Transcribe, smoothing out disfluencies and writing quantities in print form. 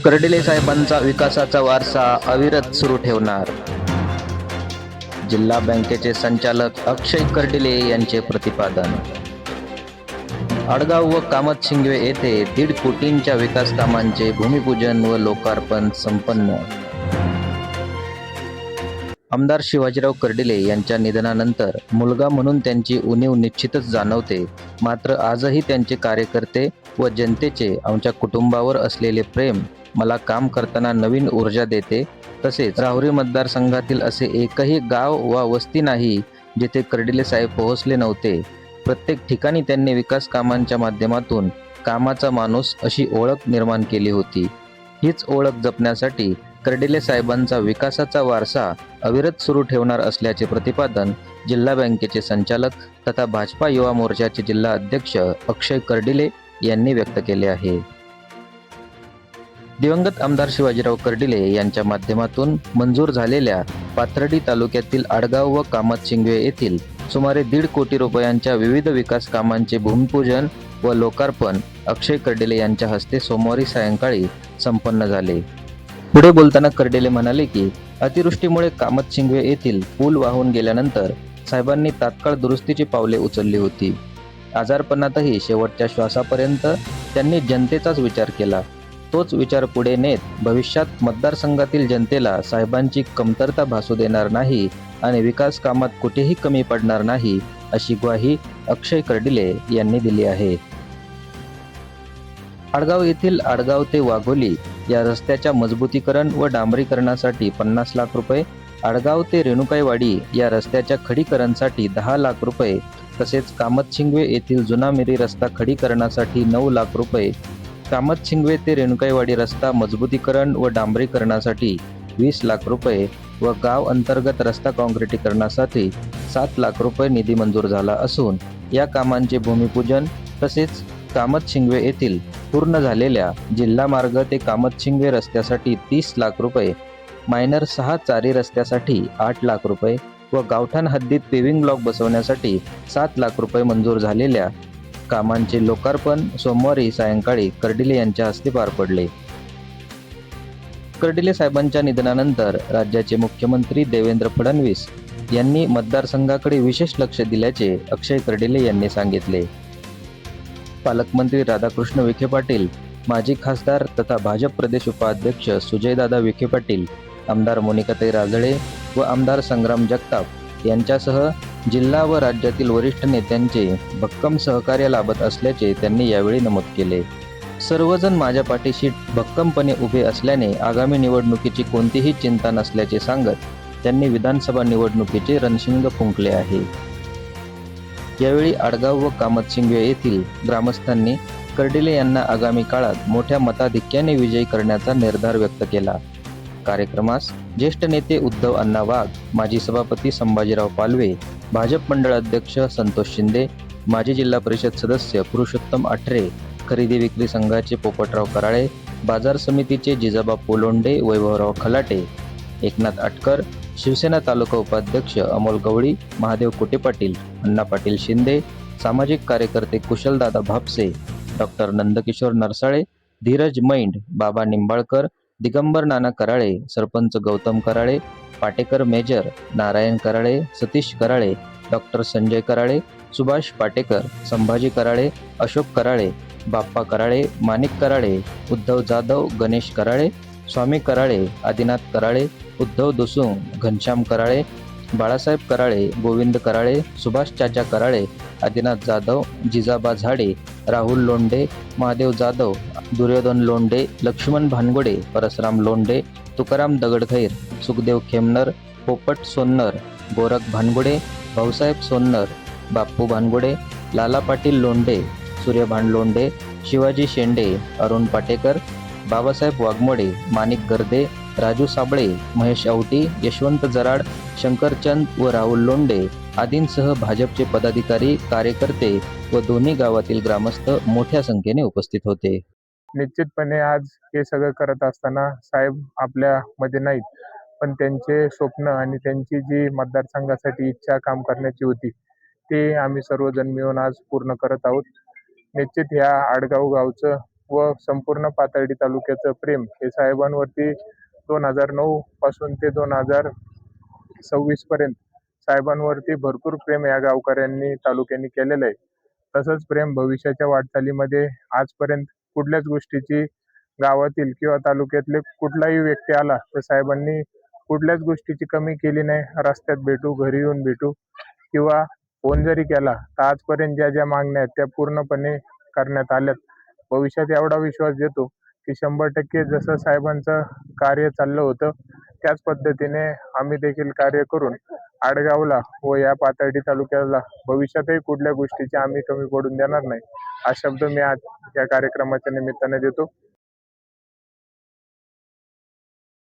कर्डिले साहेबांचा विकासाचा वारसा अविरत सुरू ठेवणार. जिल्हा बँकेचे संचालक अक्षय कर्डिले यांचे प्रतिपादन. आडगाव व कामतशिंगवे येथे 1.5 कोटींच्या विकास कामांचे भूमिपूजन व लोकार्पण संपन्न. आमदार शिवाजीराव कर्डिले यांच्या निधनानंतर मुलगा म्हणून त्यांची उणीव निश्चितच जाणवते. मात्र आजही त्यांचे कार्यकर्ते व जनतेचे आमच्या कुटुंबावर असलेले प्रेम मला काम करताना नवीन ऊर्जा देते. तसेच राहुरी मतदारसंघातील असे एकही गाव वा वस्ती नाही जिथे कर्डिले साहेब पोहोचले नव्हते. प्रत्येक ठिकाणी त्यांनी विकास कामांच्या माध्यमातून कामाचा माणूस अशी ओळख निर्माण केली होती. हीच ओळख जपण्यासाठी कर्डिले साहेबांचा विकासाचा वारसा अविरत सुरू ठेवणार असल्याचे प्रतिपादन जिल्हा बँकेचे संचालक तथा भाजपा युवा मोर्चाचे जिल्हा अध्यक्ष अक्षय कर्डिले यांनी व्यक्त केले आहे. दिवंगत आमदार शिवाजीराव कर्डिले यांच्या माध्यमातून मंजूर झालेल्या पाथर्डी तालुक्यातील आडगाव व कामतशिंगवे येथील सुमारे 1.5 कोटी रुपयांच्या विविध विकास कामांचे भूमिपूजन व लोकार्पण अक्षय कर्डिले यांच्या हस्ते सोमवारी सायंकाळी संपन्न झाले. पुढे बोलताना कर्डिले म्हणाले की अतिवृष्टीमुळे कामतशिंगवे येथील पूल वाहून गेल्यानंतर साहेबांनी तात्काळ दुरुस्तीची पावले उचलली होती. आजारपणातही शेवटच्या श्वासापर्यंत त्यांनी जनतेचाच विचार केला. तोच विचार पुढे नेत भविष्यात मतदारसंघातील जनतेला साहेबांची कमतरता भासू देणार नाही आणि विकास कामात कुठेही कमी पडणार नाही अशी ग्वाही अक्षय कर्डिले यांनी दिली आहे. आडगाव येथील आडगाव ते वाघोली या रस्त्याच्या मजबूतीकरण व डांबरीकरणासाठी 50 लाख रुपये, आडगाव ते रेणुकाईवाडी या रस्त्याच्या खडीकरणसाठी 10 लाख रुपये, तसेच कामतशिंगवे येथील जुना मिरी रस्ता खडीकरणासाठी 9 लाख रुपये, कामतशिंगवे ते रेणुकाईवाडी रस्ता मजबूतीकरण व डांबरीकरणासाठी 20 लाख रुपये व गाव अंतर्गत रस्ता काँक्रिटीकरणासाठी 7 लाख रुपये निधी मंजूर झाला असून या कामांचे भूमिपूजन तसेच कामतशिंगवे येथील पूर्ण झालेल्या जिल्हा मार्ग ते कामतशिंगवे रस्त्यासाठी 30 लाख रुपये, मायनर 6 चारी रस्त्यासाठी 8 लाख रुपये व गावठाण हद्दीत पेव्हिंग ब्लॉक बसवण्यासाठी 7 लाख रुपये मंजूर झालेल्या कामांचे लोकार्पण सोमवारी सायंकाळी कर्डिले यांच्या हस्ते पार पडले. कर्डिले साहेबांच्या निधनानंतर राज्याचे मुख्यमंत्री देवेंद्र फडणवीस यांनी मतदारसंघाकडे विशेष लक्ष दिल्याचे अक्षय कर्डिले यांनी सांगितले. पालकमंत्री राधाकृष्ण विखे पाटील, माजी खासदार तथा भाजप प्रदेश उपाध्यक्ष सुजयदादा विखे पाटील, आमदार मोनिकाताई राजळे व आमदार संग्राम जगताप यांच्यासह जिल्हा व राज्यातील वरिष्ठ नेत्यांचे भक्कम सहकार्य लाभत असल्याचे त्यांनी यावेळी नमूद केले. सर्वजण माझ्या पाठीशी भक्कमपणे उभे असल्याने आगामी निवडणुकीची कोणतीही चिंता नसल्याचे सांगत त्यांनी विधानसभा निवडणुकीचे रणशिंग फुंकले आहे. यावेळी आडगाव व कामतशिंगवे येथील ग्रामस्थांनी कर्डिले यांना आगामी काळात मोठ्या मताधिक्याने विजयी करण्याचा निर्धार व्यक्त केला. कार्यक्रमास ज्येष्ठ नेते उद्धव अण्णा वाघ, माजी सभापती संभाजीराव पालवे, भाजप मंडळ अध्यक्ष संतोष शिंदे, माजी जिल्हा परिषद सदस्य पुरुषोत्तम आठरे, खरेदी विक्री संघाचे पोपटराव कराळे, बाजार समितीचे जिजाबा पोलोंडे, वैभवराव खलाटे, एकनाथ आटकर, शिवसेना तालुका उपाध्यक्ष अमोल गवळी, महादेव कोटे पाटील, अण्णा पाटील शिंदे, सामाजिक कार्यकर्ते कुशलदादा भापसे, डॉक्टर नंदकिशोर नरसाळे, धीरज मैंड, बाबा निंबाळकर, दिगंबर नाना कराळे, सरपंच गौतम कराळे, पाटेकर मेजर, नारायण कराळे, सतीश कराळे, डॉक्टर संजय कराळे, सुभाष पाटेकर, संभाजी कराळे, अशोक कराळे, बाप्पा कराळे, माणिक कराळे, उद्धव जाधव, गणेश कराळे, स्वामी कराळे, आदिनाथ कराळे, उद्धव दोसुंग, घनश्याम कराळे, बाळासाहेब कराळे, गोविंद कराळे, सुभाष चाचा कराळे, आदिनाथ जाधव, जिजाबा झाडे, राहुल लोंढे, महादेव जाधव, दुर्योधन लोंढे, लक्ष्मण भानगोडे, परसराम लोंढे, तुकाराम दगडखैर, सुखदेव खेमनर, पोपट सोन्नर, गोरख भानगोडे, भाऊसाहेब सोन्नर, बाप्पू भानगोडे, लाला पाटील लोंढे, सूर्यभान लोंढे, शिवाजी शेंडे, अरुण पाटेकर, बाबासाहेब वाघमोडे, माणिक गर्दे, राजू साबळे, महेश आवटी, यशवंत जराड, शंकरचंद व राहुल लोंढे आदींसह भाजपचे पदाधिकारी, कार्यकर्ते व दोन्ही गावातील ग्रामस्थ मोठ्या संख्येने उपस्थित होते. निश्चितपणे आज हे सगळं करत असताना साहेब आपल्या मध्ये नाहीत, पण त्यांचे स्वप्न आणि त्यांची जी मतदारसंघासाठी इच्छा काम करण्याची होती ते आम्ही सर्वजण मिळून आज पूर्ण करत आहोत. निश्चित ह्या आडगाव गावचं व संपूर्ण पाथर्डी तालुक्याचं प्रेम हे साहेबांवरती 2009 पासून ते 2026 पर्यंत साहेबांवरती भरपूर प्रेम या गावकऱ्यांनी तालुक्यांनी केलेलं आहे. तसंच प्रेम भविष्याच्या वाटचालीमध्ये आजपर्यंत कुठल्याच गोष्टीची गावातील किंवा तालुक्यातले कुठलाही व्यक्ती आला तर साहेबांनी कुठल्याच गोष्टीची कमी केली नाही. रस्त्यात भेटू, घरी येऊन भेटू किंवा फोन जरी केला तर आजपर्यंत ज्या ज्या मागण्या आहेत त्या पूर्णपणे करण्यात आल्यात. भविष्यात एवढा विश्वास देतो की 100% जसं साहेबांचं कार्य चाललं होतं त्याच पद्धतीने आम्ही देखील कार्य करून आडगावला व या पाथर्डी तालुक्याला भविष्यातही कुठल्या गोष्टीची आम्ही कमी पडून देणार नाही हा शब्द मी आज या कार्यक्रमाच्या निमित्ताने देतो.